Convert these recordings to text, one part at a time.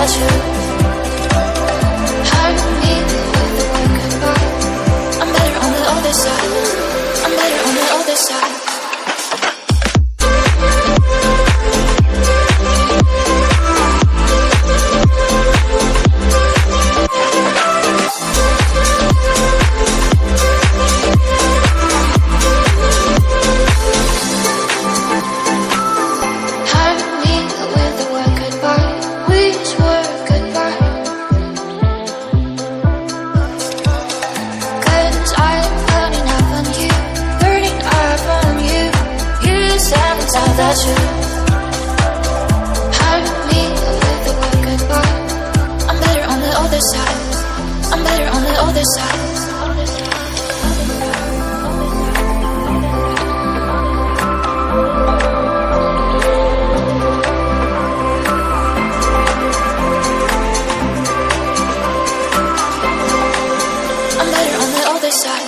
that you hurt me with the word goodbye. I'm better on the other side. I'm better on the other side. That you hurt me with the word goodbye. I'm better on the other side. I'm better on the other side. I'm better on the other side.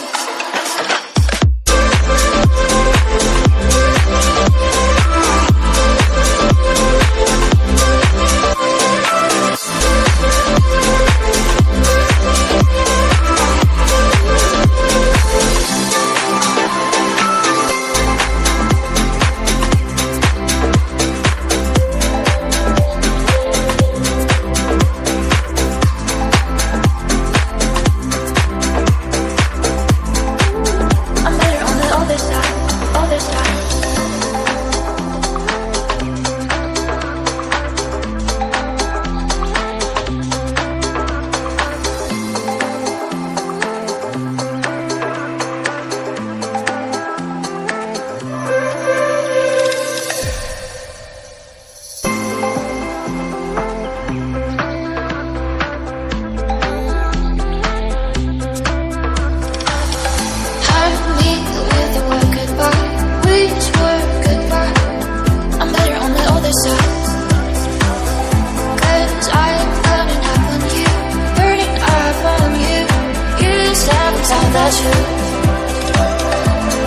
That you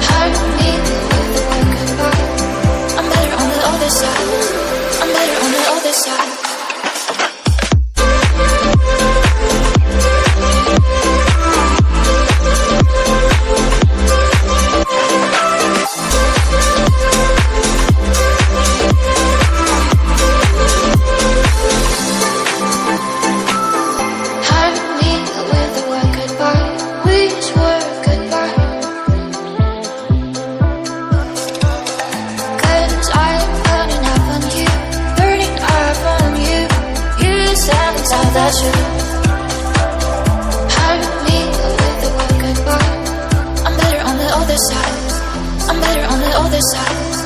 hurt me with the word goodbye. I'm better on the other side. I'm better on the other side. Hurt me with the word goodbye. Which word goodbye? 'Cause I'm burning up on you, burning up on you. You said inside that you hurt me with the word goodbye. I'm better on the other side. I'm better on the other side.